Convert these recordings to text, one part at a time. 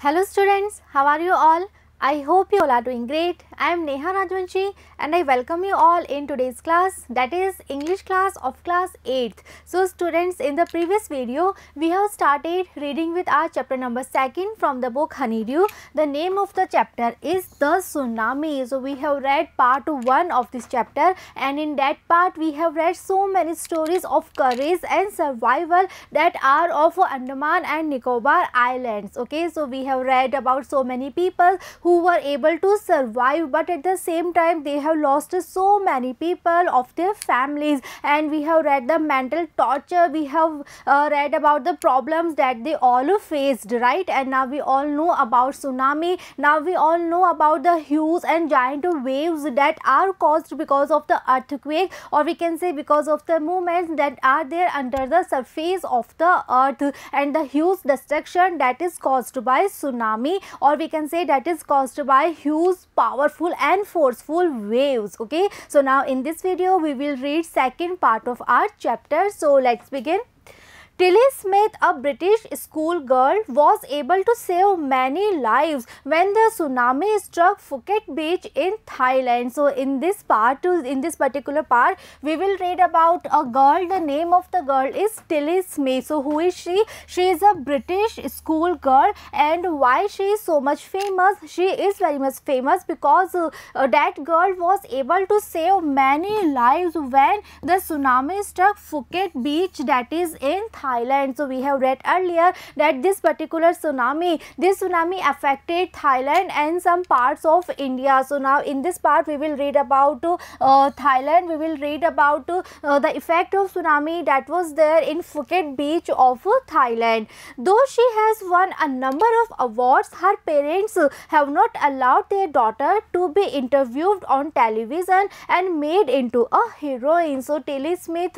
Hello students, how are you all? I hope you all are doing great. I am Neha Rajvanshi and I welcome you all in today's class, that is English class of class 8th. So students, in the previous video we have started reading with our chapter number 2 from the book Honeydew. The name of the chapter is The Tsunami. So we have read part 1 of this chapter, and in that part we have read so many stories of courage and survival that are of Andaman and Nicobar Islands. Okay, so we have read about so many people who were able to survive, but at the same time they have lost so many people of their families, and we have read the mental torture, we have read about the problems that they all faced, right? And now we all know about tsunami. Now we all know about the huge and giant waves that are caused because of the earthquake, or we can say because of the movements that are there under the surface of the earth, and the huge destruction that is caused by tsunami, or we can say that is caused by huge, powerful and forceful waves. Okay, so now in this video we will read second part of our chapter. So let's begin. Tilly Smith, a British schoolgirl, was able to save many lives when the tsunami struck Phuket beach in Thailand. So in this particular part, we will read about a girl. The name of the girl is Tilly Smith. So who is she? She is a British schoolgirl, and why she is so much famous? She is very much famous because that girl was able to save many lives when the tsunami struck Phuket beach, that is in Thailand. So we have read earlier that this tsunami affected Thailand and some parts of India. So now in this part we will read about Thailand. We will read about the effect of tsunami that was there in Phuket beach of Thailand. Though she has won a number of awards, her parents have not allowed their daughter to be interviewed on television and made into a heroine. So Tilly Smith,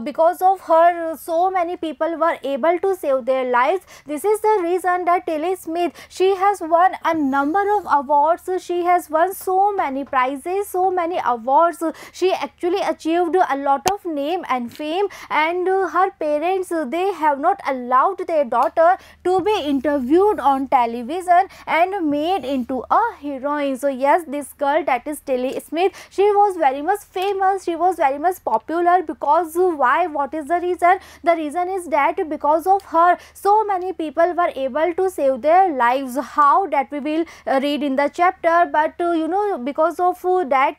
because of her, so many people were able to save their lives. This is the reason that Tilly Smith, she has won a number of awards. She has won so many prizes, so many awards. She actually achieved a lot of name and fame, and her parents, they have not allowed their daughter to be interviewed on television and made into a heroine. So yes, this girl, that is Tilly Smith, she was very much famous, she was very much popular because why? What is the reason? The reason is that because of her, so many people were able to save their lives. How? That we will read in the chapter. But you know, because of that,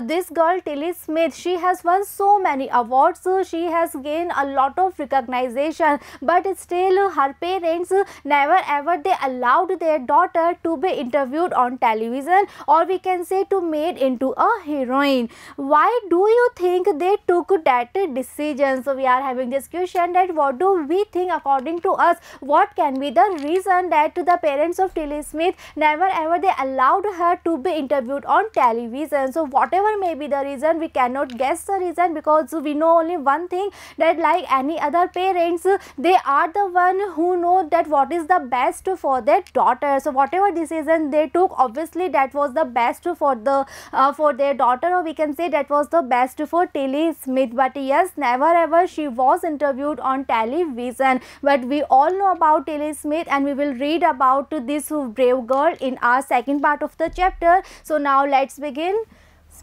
this girl Tilly Smith, she has won so many awards, she has gained a lot of recognition, but still her parents never ever they allowed their daughter to be interviewed on television, or we can say to made into a heroine. Why do you think they took that decision? So we are having this question that what do we think, according to us, what can be the reason that the parents of Tilly Smith never ever they allowed her to be interviewed on television? So whatever may be the reason, we cannot guess the reason, because we know only one thing, that like any other parents, they are the one who know that what is the best for their daughter. So whatever decision they took, obviously that was the best for their daughter, or we can say that was the best for Tilly Smith. But yes, never ever she was interviewed on television. But we all know about Tilly Smith, and we will read about this brave girl in our second part of the chapter. So now let's begin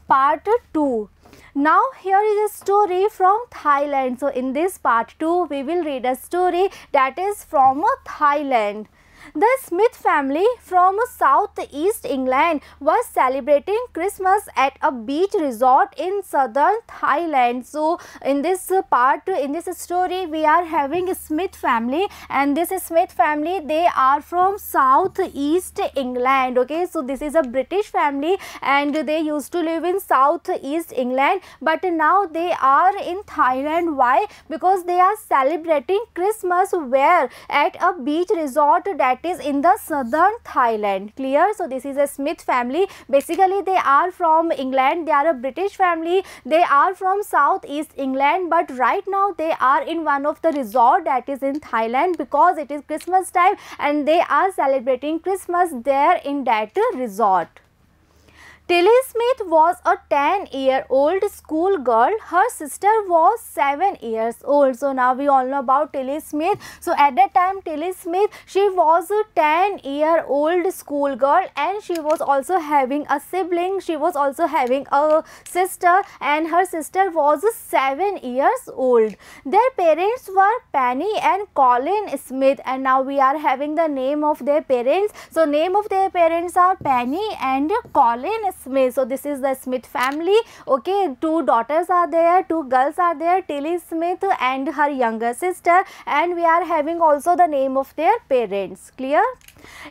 part 2. Now here is a story from Thailand. So in this part 2 we will read a story that is from Thailand. The Smith family from southeast England was celebrating Christmas at a beach resort in southern Thailand. So in this part, in this story, we are having a Smith family, and this Smith family, they are from southeast England. Okay, so this is a British family, and they used to live in southeast England, but now they are in Thailand. Why? Because they are celebrating Christmas where? At a beach resort that is in the southern Thailand. Clear? So this is a Smith family. Basically they are from England, they are a British family, they are from southeast England, but right now they are in one of the resort that is in Thailand, because it is Christmas time and they are celebrating Christmas there in that resort. Tilly Smith was a 10-year-old schoolgirl. Her sister was 7 years old. So now we all know about Tilly Smith. So at that time, Tilly Smith, she was a 10-year-old schoolgirl, and she was also having a sibling. She was also having a sister, and her sister was 7 years old. Their parents were Penny and Colin Smith, and now we are having the name of their parents. So name of their parents are Penny and Colin Smith. So this is the Smith family. Okay, 2 daughters are there, 2 girls are there, Tilly Smith and her younger sister, and we are having also the name of their parents. Clear?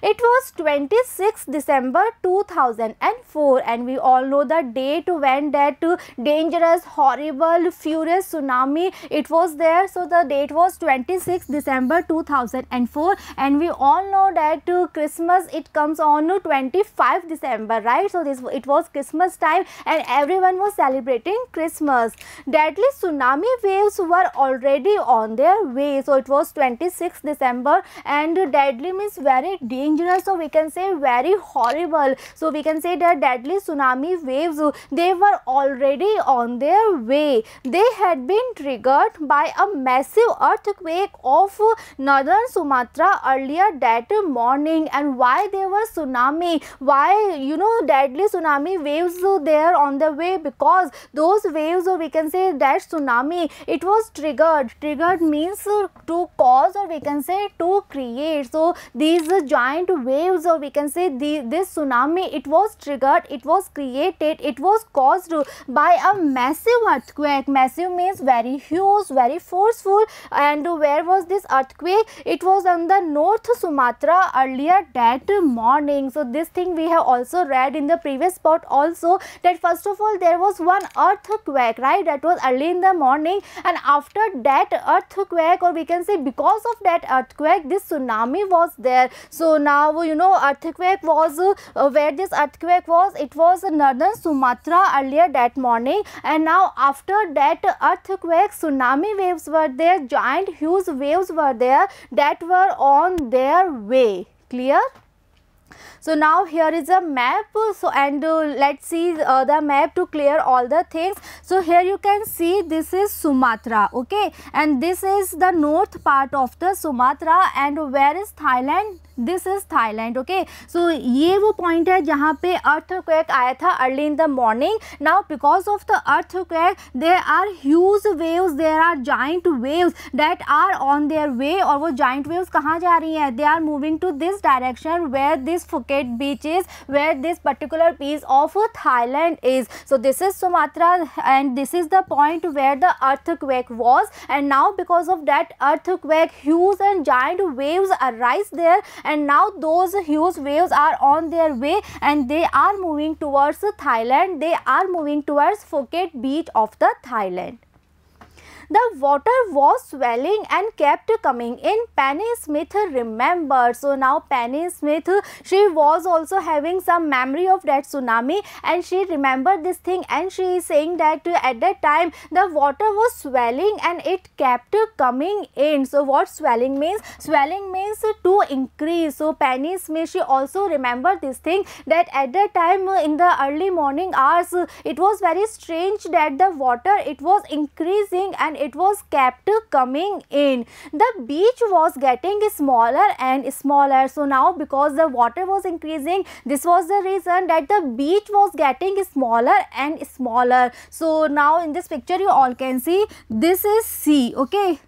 It was 26 December 2004, and we all know the date when that dangerous, horrible, furious tsunami it was there. So the date was 26 December 2004, and we all know that Christmas it comes on 25 December, right? So it was Christmas time, and everyone was celebrating Christmas. Deadly tsunami waves were already on their way. So it was 26 December, and deadly means very dangerous, so we can say very horrible. So we can say that deadly tsunami waves, they were already on their way. They had been triggered by a massive earthquake of northern Sumatra earlier that morning. And why there was tsunami, why deadly tsunami waves there on the way? Because those waves, or we can say that tsunami, it was triggered means to cause, or we can say to create. So these giant waves, or we can say this tsunami, it was triggered, it was created, it was caused by a massive earthquake. Massive means very huge, very forceful. And where was this earthquake? It was on the North Sumatra earlier that morning. So this thing we have also read in the previous part also, that first of all there was one earthquake, right? That was early in the morning, and after that earthquake, or we can say because of that earthquake, this tsunami was there. So now earthquake was where this earthquake was, it was northern Sumatra earlier that morning, and now after that earthquake, tsunami waves were there, giant huge waves were there that were on their way. Clear? So now here is a map. So and let's see the map to clear all the things. So here you can see this is Sumatra, okay, and this is the north part of the Sumatra. And where is Thailand? This is Thailand, okay. So ये वो point है जहाँ पे earthquake आया था early in the morning. Now because of the earthquake, there are huge waves, there are giant waves that are on their way. और वो giant waves कहाँ जा रही हैं? They are moving to this direction where this Phuket beach is, where this particular piece of Thailand is. So this is Sumatra, and this is the point where the earthquake was. And now because of that earthquake, huge and giant waves arise there, and now those huge waves are on their way, and they are moving towards Thailand. They are moving towards Phuket beach of the Thailand. The water was swelling and kept coming in. Penny Smith remembered. So now Penny Smith, she was also having some memory of that tsunami, and she remembered this thing, and she is saying that at that time the water was swelling and it kept coming in. So what swelling means? Swelling means to increase. So Penny Smith, she also remembered this thing, that at that time in the early morning hours, it was very strange that the water, it was increasing and it was kept coming in. The beach was getting smaller and smaller. So now because the water was increasing, this was the reason that the beach was getting smaller and smaller. So now in this picture you all can see this is sea, okay.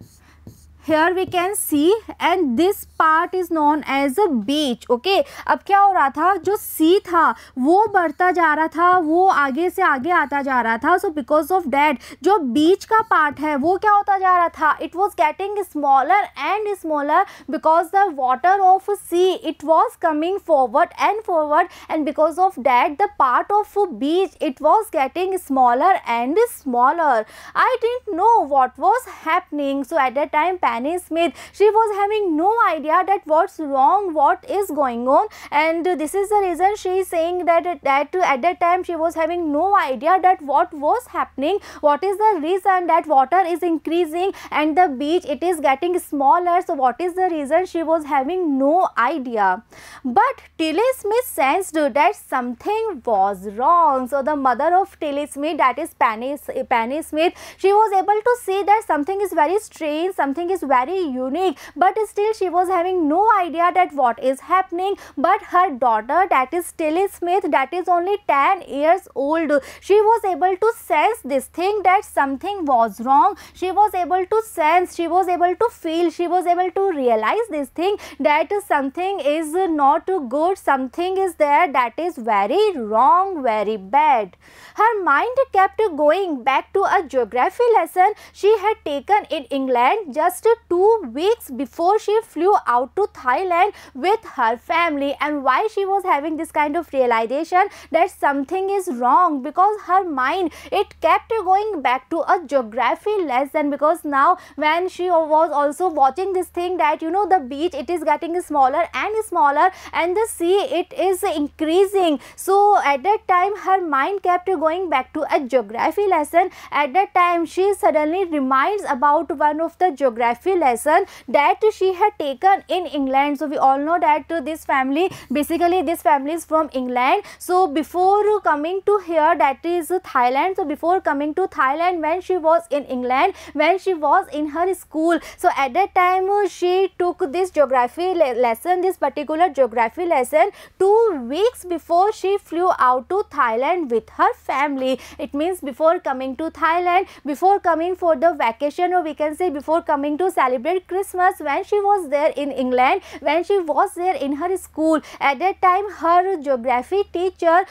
Here we can see, and this part is known as a beach, okay. अब क्या हो रहा था, जो sea था वो बढ़ता जा रहा था, वो आगे से आगे आता जा रहा था. So because of that, जो beach का part है वो क्या होता जा रहा था, it was getting smaller and smaller because the water of sea, it was coming forward and forward, and because of that the part of beach, it was getting smaller and smaller. I didn't know what was happening. So at that time Penny Smith. She was having no idea that what's wrong, what is going on, and this is the reason she is saying that at that time she was having no idea that what was happening, what is the reason that water is increasing and the beach it is getting smaller. So what is the reason? She was having no idea. But Tilly Smith sensed that something was wrong. So the mother of Tilly Smith, that is Penny Smith, she was able to see that something is very strange, something is very unique, but still she was having no idea that what is happening. But her daughter, that is Tilly Smith, that is only 10 years old, she was able to sense this thing that something was wrong. She was able to sense, she was able to feel, she was able to realize this thing that something is not good, something is there that is very wrong, very bad. Her mind kept going back to a geography lesson she had taken in England just 2 weeks before she flew out to Thailand with her family. And why she was having this kind of realization that something is wrong? Because her mind, it kept going back to a geography lesson, because now when she was also watching this thing that the beach it is getting smaller and smaller and the sea it is increasing. So at that time her mind kept going back to a geography lesson. At that time she suddenly reminds about one of the geography lesson that she had taken in England. So we all know that this family, basically this family is from England. So before coming to here, that is Thailand, so before coming to Thailand, when she was in England, when she was in her school, so at that time she took this geography lesson, this particular geography lesson 2 weeks before she flew out to Thailand with her family. It means before coming to Thailand, before coming for the vacation, or we can say before coming to celebrate Christmas, when she was there in England, when she was there in her school, at that time her geography teacher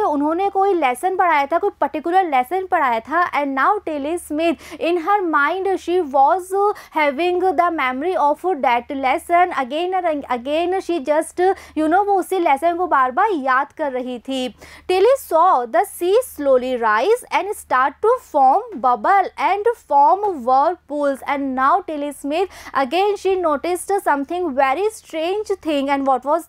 उन्होंने कोई lesson पढ़ाया था, कोई particular lesson पढ़ाया था. And now Tilly Smith, in her mind she was having the memory of that lesson again and again. She just वो उसी lesson को बार बार याद कर रही थी. Tilly saw the sea slowly rise and start to form bubble and form whirlpools. And now Tilly Smith, again she noticed something very strange thing. And what was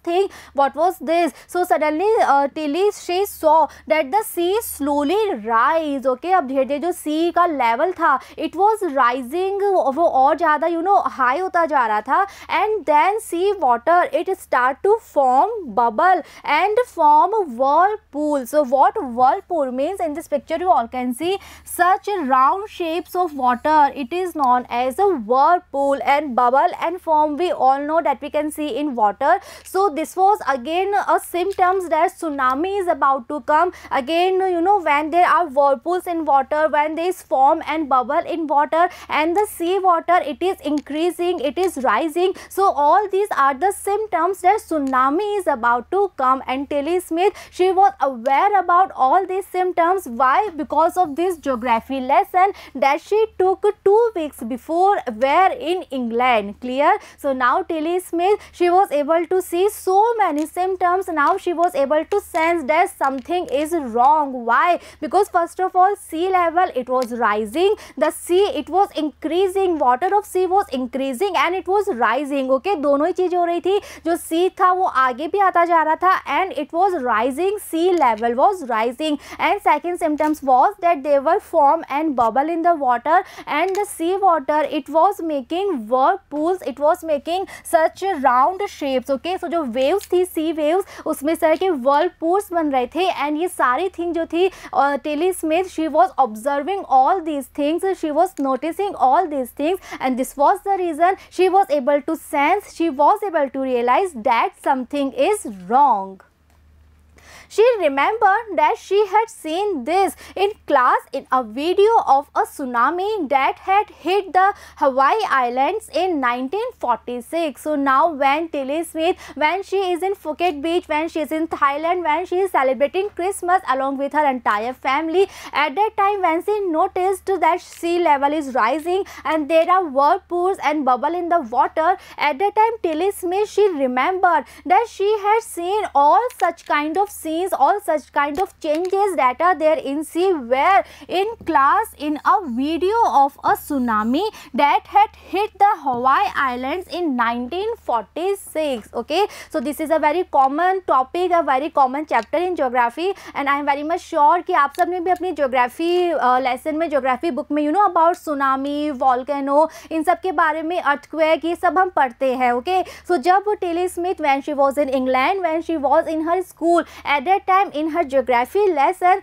this? So suddenly Tilly, she saw that the sea slowly rise. Okay, अब धीरे धीरे जो sea का level था, it was rising, वो और ज़्यादा high होता जा रहा था. And then sea water, it start to form bubble and form whirlpool. So what whirlpool means? In this picture you all can see such round shapes of water, it is known as a whirlpool. And bubble and form, we all know that we can see in water. So this was again a symptoms that tsunami is about to come. Again when there are whirlpools in water, when there is foam and bubble in water, and the sea water it is increasing, it is rising. So all these are the symptoms that tsunami is about to come. And Tilly Smith, she was aware about all these symptoms. Why? Because of this geography lesson that she took 2 weeks before, where in England. Clear? So now Tilly Smith, she was able to see so many symptoms. Now she was able to sense that something is wrong. Why? Because first of all, sea level it was rising, the sea it was increasing, water of sea was increasing and it was rising. Okay, दोनों ही चीज़ हो रही थी. जो sea था वो आगे भी आता जा रहा था and it was rising, sea level was rising. And second symptoms was that there were foam and bubble in the water, and the sea water it was making whirlpools, it was making such round shapes. Okay, so जो waves थी, sea waves, उसमें से के whirlpools बन रहे थे. And ये सारी thing जो थी, Tilly Smith, she was observing all these things, she was noticing all these things, and this was the reason she was able to sense, she was able to realize that something is wrong. She remembered that she had seen this in class in a video of a tsunami that had hit the Hawaii Islands in 1946. So now when Tilly Smith, when she is in Phuket Beach, when she is in Thailand, when she is celebrating Christmas along with her entire family, at that time when she noticed that sea level is rising and there are whirlpools and bubble in the water, at that time Tilly Smith, she remembered that she had seen all such kind of scenes tsunamis, all such kind of changes that are there in sea were in class in a video of a tsunami that had hit the Hawaii Islands in 1946. Okay, so this is a very common topic, a very common chapter in geography, and I am very much sure कि आप सब ने भी अपनी geography lesson में, geography book में about tsunami, volcano, इन सब के बारे में, earthquake, ये सब हम पढ़ते हैं. Okay, so जब Tilly Smith, when she was in England, when she was in her school, at that time in her geography lesson,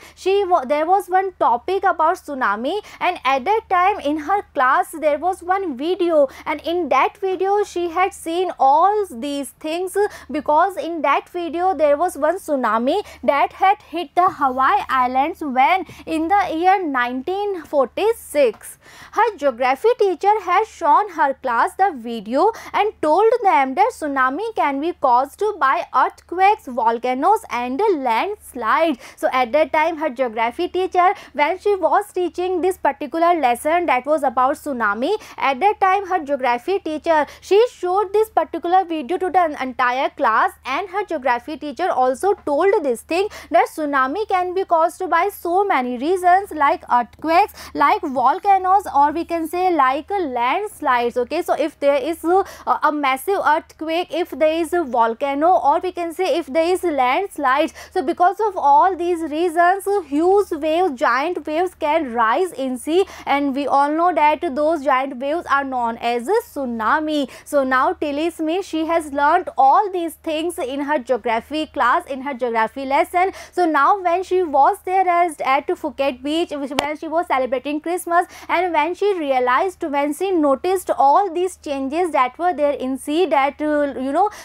there was one topic about tsunami, and at that time in her class there was one video, and in that video she had seen all these things, because in that video there was one tsunami that had hit the Hawaii Islands when in the year 1946. Her geography teacher had shown her class the video and told them that tsunami can be caused by earthquakes, volcanoes and landslides. So at that time her geography teacher, when she was teaching this particular lesson that was about tsunami, at that time her geography teacher, she showed this particular video to the entire class, and her geography teacher also told this thing that tsunami can be caused by so many reasons, like earthquakes, like volcanoes, or we can say like landslides. Okay, so if there is a massive earthquake, if there is a volcano, or we can say if there is landslides, so because of all these reasons huge waves, giant waves can rise in sea, and we all know that those giant waves are known as a tsunami. So now Tilly Smith, she has learnt all these things in her geography class, in her geography lesson. So now when she was there at Phuket beach, when she was celebrating Christmas, and when she realized, when she noticed all these changes that were there in sea, that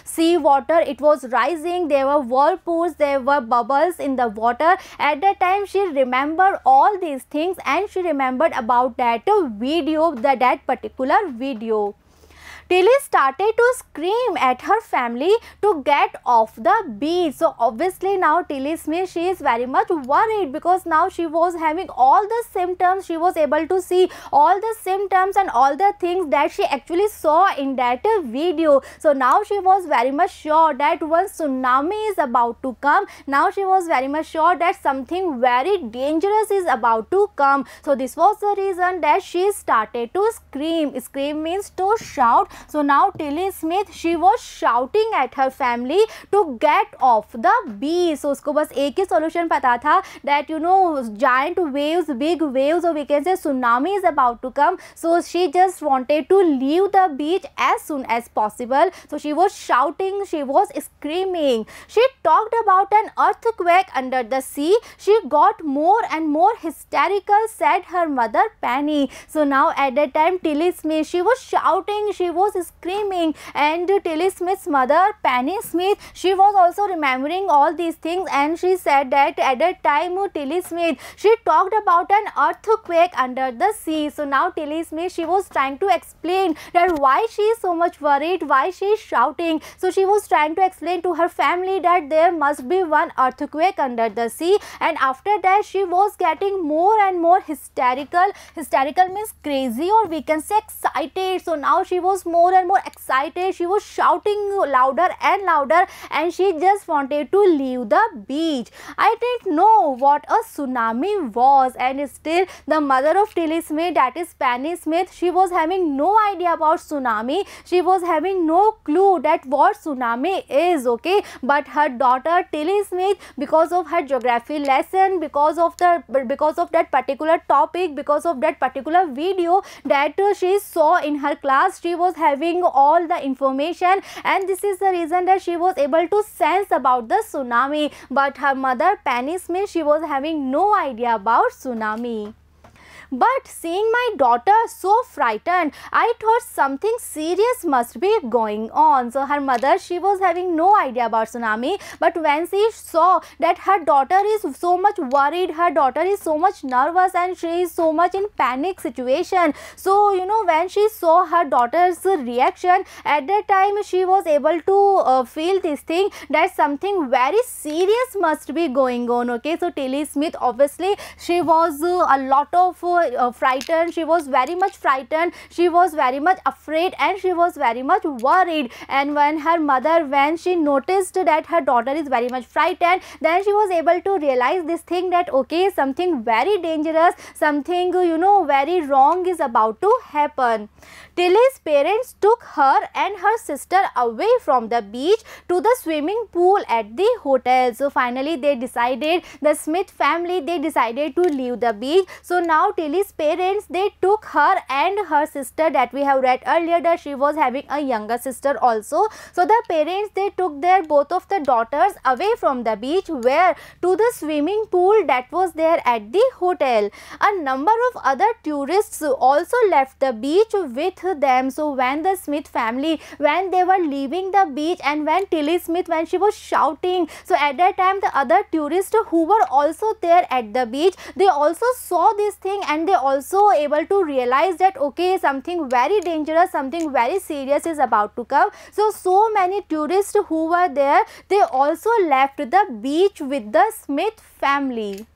sea water, it was rising, there were whirlpools, there were bubbles in the water. At that time she remembered all these things, and she remembered about that video, that particular video. Tilly started to scream at her family to get off the beach. So obviously now Tilly Smith, she is very much worried, because now she was having all the symptoms, she was able to see all the symptoms and all the things that she actually saw in that video. So now she was very much sure that one tsunami is about to come. Now she was very much sure that something very dangerous is about to come. So this was the reason that she started to scream. Scream means to shout. So now Tilly Smith, she was shouting at her family to get off the beach. So उसको बस एक ही solution पता था, that giant waves, big waves, or we can say tsunami is about to come. So she just wanted to leave the beach as soon as possible. So she was shouting, she was screaming. She talked about an earthquake under the sea. She got more and more hysterical, said her mother Penny. So now at that time Tilly Smith, she was shouting, she was screaming, and Tilly Smith's mother Penny Smith, she was also remembering all these things, and she said that at that time Tilly Smith, she talked about an earthquake under the sea. So now Tilly Smith, she was trying to explain that why she is so much worried, why she is shouting. So she was trying to explain to her family that there must be one earthquake under the sea, and after that she was getting more and more hysterical. Hysterical means crazy, or we can say excited. So now she was more and more excited, she was shouting louder and louder, and she just wanted to leave the beach. I didn't know what a tsunami was, and still the mother of Tilly Smith, that is Penny Smith, she was having no idea about tsunami. She was having no clue that what tsunami is. Okay, but her daughter Tilly Smith, because of her geography lesson, because of that particular topic, because of that particular video that she saw in her class, she was having all the information, and this is the reason that she was able to sense about the tsunami. But her mother Penny Smith, she was having no idea about tsunami. But seeing my daughter so frightened, I thought something serious must be going on. So her mother, she was having no idea about tsunami, but when she saw that her daughter is so much worried, her daughter is so much nervous, and she is so much in panic situation, so when she saw her daughter's reaction, at that time she was able to feel this thing, that something very serious must be going on. Okay, so Tilly Smith, obviously she was a lot of frightened. She was very much frightened. She was very much afraid and she was very much worried. And when her mother, when she noticed that her daughter is very much frightened, then she was able to realize this thing that okay, something very dangerous, something very wrong is about to happen. Tilly's parents took her and her sister away from the beach to the swimming pool at the hotel. So finally they decided, the Smith family, they decided to leave the beach. So now Tilly's parents, they took her and her sister, that we have read earlier that she was having a younger sister also. So the parents, they took their both of the daughters away from the beach, where to the swimming pool that was there at the hotel. A number of other tourists also left the beach with them. So when the Smith family, when they were leaving the beach, and when Tilly Smith, when she was shouting, so at that time the other tourists who were also there at the beach, they also saw this thing and they also able to realize that okay, something very dangerous, something very serious is about to come. So many tourists who were there, they also left the beach with the Smith family.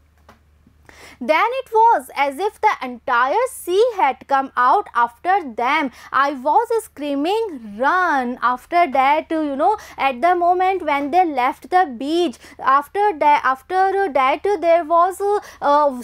Then it was as if the entire sea had come out after them. I was screaming, run. After that, at the moment when they left the beach, after that there was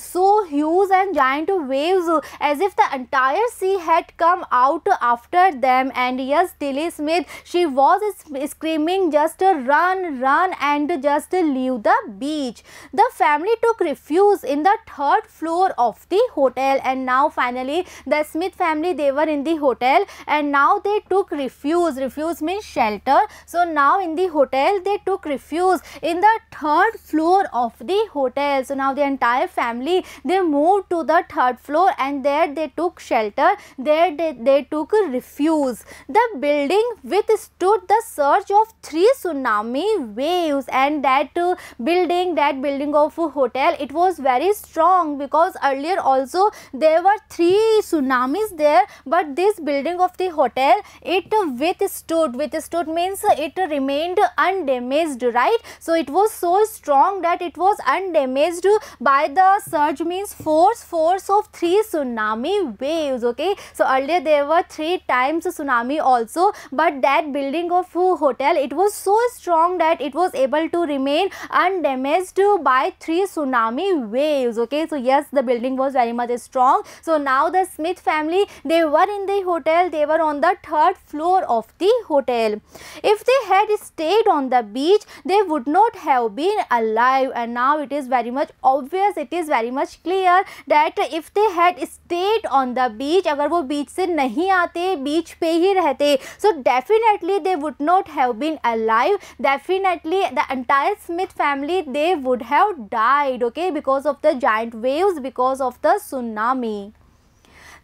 so huge and giant waves, as if the entire sea had come out after them. And yes, Tilly Smith, she was screaming, just run and just leave the beach. The family took refuge in the third floor of the hotel. And now finally the Smith family, they were in the hotel and now they took refuge. Refuge means shelter. So now in the hotel they took refuge in the third floor of the hotel. So now the entire family, they moved to the third floor and there they took shelter, there they took refuge. The building withstood the surge of 3 tsunami waves, and that building of a hotel, it was very strong, because earlier also there were 3 tsunamis there, but this building of the hotel, it withstood means it remained undamaged, right? So it was so strong that it was undamaged by the surge, means force of 3 tsunami waves. Okay, so earlier there were 3 times tsunami also, but that building of hotel, it was so strong that it was able to remain undamaged by 3 tsunami waves. Okay, so yes, the building was very much strong. So now the Smith family, they were in the hotel, they were on the third floor of the hotel. If they had stayed on the beach, they would not have been alive. And now it is very much obvious, it is very much clear that if they had stayed on the beach, अगर वो बीच से नहीं आते, बीच पे ही रहते, so definitely they would not have been alive. Definitely the entire Smith family, they would have died, okay, because of the giant waves, because of the tsunami.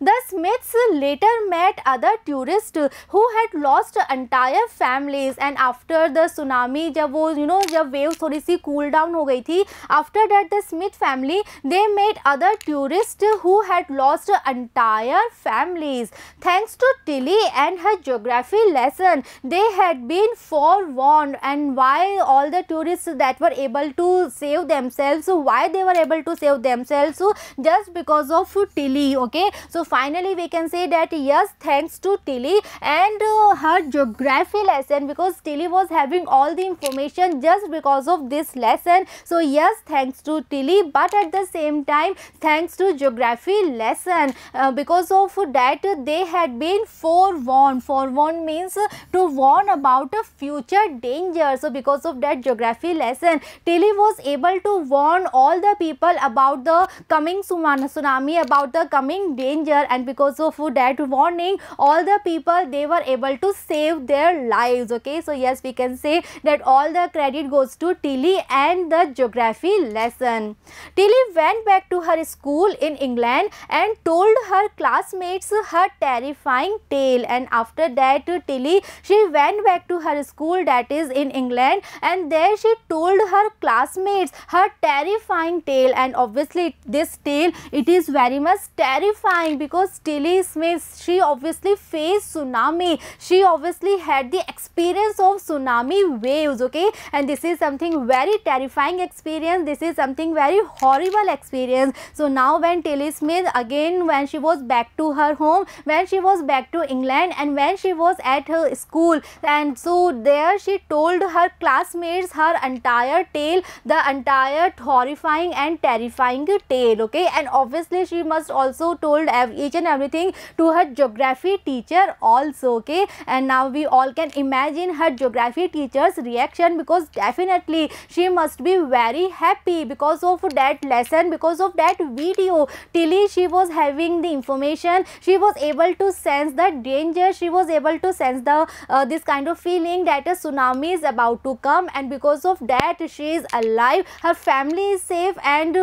The Smiths later met other tourists who had lost entire families, and after the tsunami, जब वो जब waves थोड़ी सी cool down हो गई थी, after that the Smith family, they met other tourists who had lost entire families. Thanks to Tilly and her geography lesson, they had been forewarned. And why all the tourists that were able to save themselves, why they were able to save themselves? Just because of Tilly. Okay, so finally we can say that yes, thanks to Tilly and her geography lesson, because Tilly was having all the information just because of this lesson. So yes, thanks to Tilly, but at the same time thanks to geography lesson, because of that they had been forewarned. Forewarned means to warn about a future danger. So because of that geography lesson, Tilly was able to warn all the people about the coming tsunami, about the coming danger, and because of that warning, all the people, they were able to save their lives. Okay, so yes, we can say that all the credit goes to Tilly and the geography lesson. Tilly went back to her school in England and told her classmates her terrifying tale. And after that Tilly, she went back to her school, that is in England, and there she told her classmates her terrifying tale. And obviously this tale, it is very much terrifying, because Tilly Smith, she obviously faced tsunami. She obviously had the experience of tsunami waves, okay, and this is something very terrifying experience. This is something very horrible experience. So now when Tilly Smith again, when she was back to her home, when she was back to England, and when she was at her school, and so there she told her classmates her entire tale, the entire horrifying and terrifying tale, okay, and obviously she must also told each and everything to her geography teacher also, okay, and now we all can imagine her geography teacher's reaction, because definitely she must be very happy because of that lesson, because of that video. Tilly, she was having the information, she was able to sense the danger, she was able to sense the this kind of feeling that a tsunami is about to come, and because of that she is alive, her family is safe, and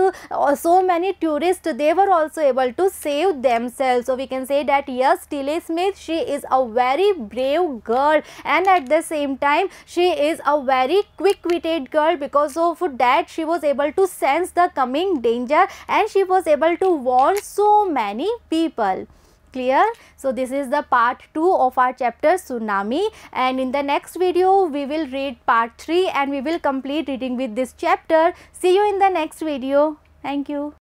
so many tourists, they were also able to save themselves. So we can say that yes, Tilly Smith, she is a very brave girl, and at the same time she is a very quick-witted girl. Because of that she was able to sense the coming danger, and she was able to warn so many people. Clear? So this is the part 2 of our chapter Tsunami, and in the next video we will read part 3 and we will complete reading with this chapter. See you in the next video. Thank you.